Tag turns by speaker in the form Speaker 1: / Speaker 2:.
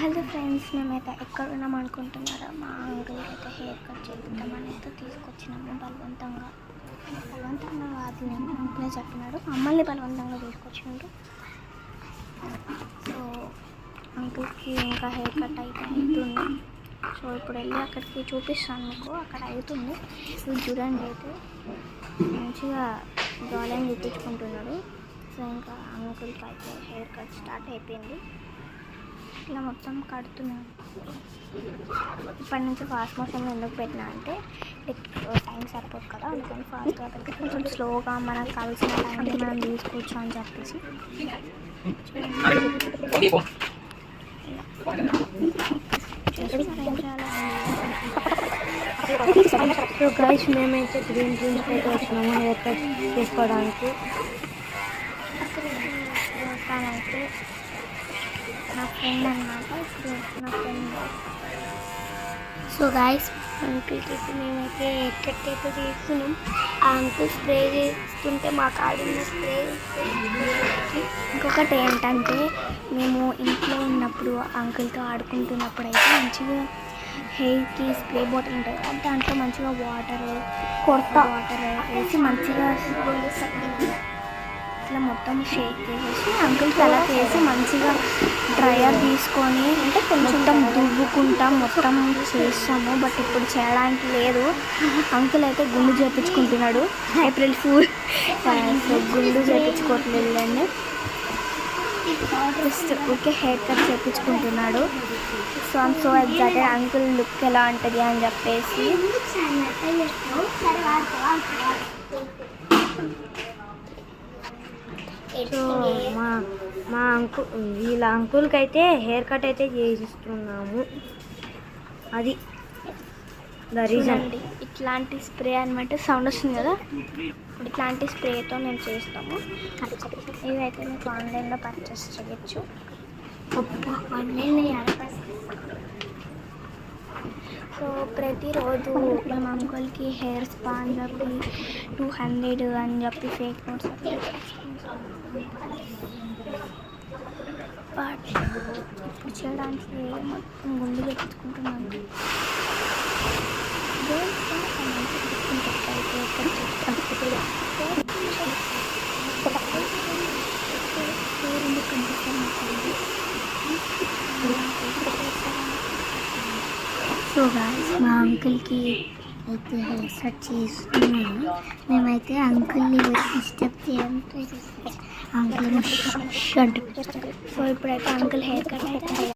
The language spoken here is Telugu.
Speaker 1: హలో ఫ్రెండ్స్, మేమైతే ఎక్కడ ఉన్నాం అనుకుంటున్నారా? మా అంకుల్కి అయితే హెయిర్ కట్ చేద్దామని అయితే తీసుకొచ్చినాము. బలవంతంగా కాదు, నేను అంకులే చెప్తున్నాడు, మమ్మల్ని బలవంతంగా తీసుకొచ్చినాడు. సో అంకుల్కి ఇంకా హెయిర్ కట్ అయితే అవుతుంది. సో ఇప్పుడు వెళ్ళి అక్కడికి చూపిస్తాను మీకు, అక్కడ అవుతుంది. ఇప్పుడు చూడండి, అయితే మంచిగా జాలైన్ చూపించుకుంటున్నాడు. సో ఇంకా అంకుల్కి అయితే హెయిర్ కట్ స్టార్ట్ అయిపోయింది. ఇలా మొత్తం కడుతున్నాను. ఇప్పటి నుంచి ఫాస్ట్ మోషన్లో ఎందుకు పెట్టినా అంటే టైం సరిపోదు కదా, అందుకని ఫాస్ట్గా పెట్టి కొంచెం స్లోగా మనకు కావాల్సిన టైంని మనం తీసుకోవచ్చు అని చెప్పేసి.
Speaker 2: సో గైస్, మేమైతే గ్రీన్ గ్రీన్స్ అయితే వచ్చినాము హెయిర్ కట్ చేసుకోవడానికి.
Speaker 1: అయితే నా ఫ్రెండ్ అన్నమాట, నా ఫ్రెండ్. సో గైస్, అంకుల్కి మేమైతే హెయిర్ కట్ అయితే చేస్తున్నాం. ఆ అంకుల్ స్ప్రే చేస్తుంటే మా కాడున్న స్ప్రే. ఇంకొకటి ఏంటంటే, మేము ఇంట్లో ఉన్నప్పుడు అంకుల్తో ఆడుకుంటున్నప్పుడు అయితే మంచిగా హెయిర్కి స్ప్రే బాటిల్ ఉంటుంది కదా, దాంట్లో మంచిగా వాటర్ వేసి మంచిగా ఇట్లా మొత్తం షేక్ చేసేసి అంకుల్కి అలా చేసి మంచిగా డ్రయర్ తీసుకొని అంటే మొత్తం దువ్వుకుంటాం, మొత్తం చేస్తాము. బట్ ఇప్పుడు చేయడానికి లేదు. అంకుల్ అయితే గుండు చేయించుకుంటున్నాడు. ఏప్రిల్ ఫూల్, సో గుండు చేయించుకోవట్లేదు అండి, జస్ట్ ఓకే హెయిర్ కట్ చేయించుకుంటున్నాడు. So I'm so excited uncle look ఎలా ఉంటుంది అని చెప్పేసి.
Speaker 2: సో వీళ్ళ అంకుల్కి అయితే హెయిర్ కట్ అయితే చేయిస్తున్నాము. అది ద రీజన్.
Speaker 1: ఇట్లాంటి స్ప్రే అనమాట, సౌండ్ వస్తుంది కదా, ఇట్లాంటి స్ప్రేతో మేము చేస్తాము. ఇవైతే మీకు ఆన్లైన్లో పర్చేస్ చేయొచ్చు. సో ప్రతిరోజు మేము అంకుల్కి హెయిర్ స్పా అని చెప్పి 200 అని చెప్పి ఫేక్ నోట్స్ అప్లై చేసుకుంటాం. బట్ ఇప్పుడు చేయడానికి మొత్తం గుండు పెట్టించుకుంటున్నాను. సో గాయ్స్, మా అంకుల్కి అయితే హెయిర్ కట్ చేస్తున్నాము. మేమైతే అంకుల్ని డిస్టర్బ్ చేయడం ట్రై చేస్తాం. అంకుల్ సో ఇప్పుడైతే అంకుల్ హెయిర్ కట్ అయితే